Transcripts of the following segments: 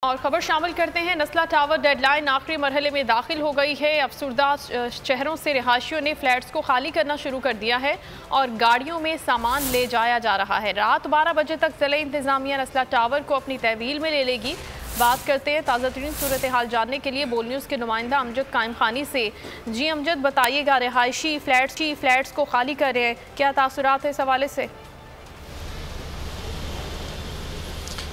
और खबर शामिल करते हैं। नस्ला टावर डेडलाइन आखिरी मरहले में दाखिल हो गई है। अफसुर्दा शहरों से रिहायशियों ने फ्लैट्स को खाली करना शुरू कर दिया है और गाड़ियों में सामान ले जाया जा रहा है। रात 12 बजे तक ज़िला इंतज़ामिया नस्ला टावर को अपनी तहवील में ले लेगी। बात करते हैं ताज़ा तरीन सूरत हाल जानने के लिए बोल न्यूज़ के नुमाइंदा अमजद कायम खानी से। जी अमजद, बताइएगा, रिहायशी फ्लैट्स को खाली कर रहे हैं, क्या तासुरात है इस हवाले से?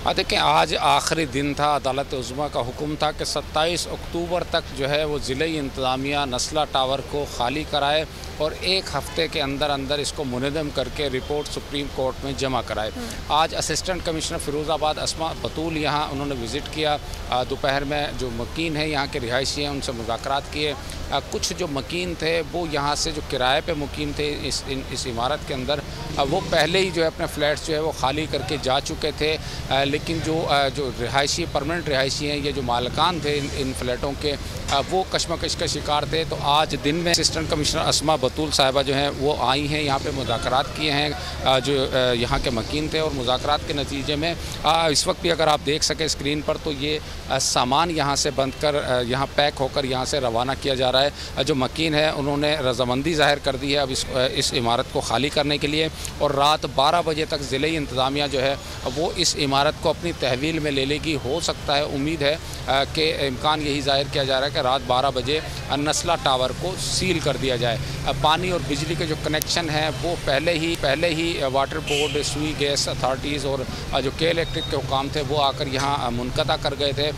देखिए, आज आखिरी दिन था। अदालत उज़्मा का हुक्म था कि 27 अक्टूबर तक जो है वो ज़िले इंतज़ामिया नस्ला टावर को खाली कराए और एक हफ़्ते के अंदर अंदर इसको मुनज़्ज़म करके रिपोर्ट सुप्रीम कोर्ट में जमा कराए। आज असिस्टेंट कमिश्नर फ़िरोज़ाबाद अस्मा बतूल यहाँ उन्होंने विज़िट किया। दोपहर में जो मकीन है यहाँ के रिहायशी हैं उनसे मुज़ाकरात किए। कुछ जो मकीन थे वो यहाँ से जो किराए पे मुकीम थे इस इमारत के अंदर, वो पहले ही जो है अपने फ्लैट्स जो है वो खाली करके जा चुके थे। लेकिन जो रिहायशी परमानेंट रिहायशी हैं, ये जो मालिकान थे इन फ्लैटों के, वो कशमकश का शिकार थे। तो आज दिन में असिस्टेंट कमिश्नर अस्मा बतूल साहिबा जो हैं वो आई हैं, यहाँ पे मुज़ाकरात किए हैं जो यहाँ के मकीन थे। और मुज़ाकरात के नतीजे में इस वक्त भी अगर आप देख सकें स्क्रीन पर, तो ये सामान यहाँ से बंद कर यहाँ पैक होकर यहाँ से रवाना किया जा रहा है। जो मकीन है उन्होंने रजामंदी ज़ाहिर कर दी है अब इस इमारत को खाली करने के लिए। और रात 12 बजे तक ज़िले इंतज़ामिया जो है वो इस इमारत को अपनी तहवील में ले लेगी। हो सकता है, उम्मीद है कि इम्कान यही ज़ाहिर किया जा रहा है कि रात 12 बजे नस्ला टावर को सील कर दिया जाए। पानी और बिजली के जो कनेक्शन हैं वो पहले ही वाटर बोर्ड, सुई गैस अथॉरिटीज़ और जो के इलेक्ट्रिक के हुकाम थे वो आकर यहाँ मुनक़ता कर गए थे,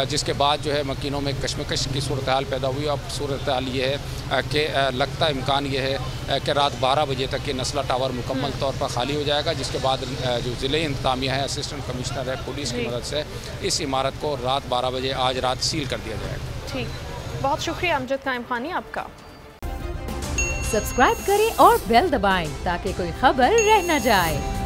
जिसके बाद जो है मकीनों में कशमकश की सूरत हाल पैदा हुई। अब सूरत हाल ये है कि लगता इम्कान ये है कि रात 12 बजे तक ये नस्ला टावर मुकम्मल तौर पर खाली हो जाएगा, जिसके बाद जो ज़िले इंतज़ामिया है, असिस्टेंट कमिश्नर है, पुलिस की मदद से इस इमारत को रात 12 बजे आज रात सील कर दिया जाएगा। ठीक, बहुत शुक्रिया अमजद कायम खानी आपका। सब्सक्राइब करें और बेल दबाएं ताकि कोई खबर रह न जाए।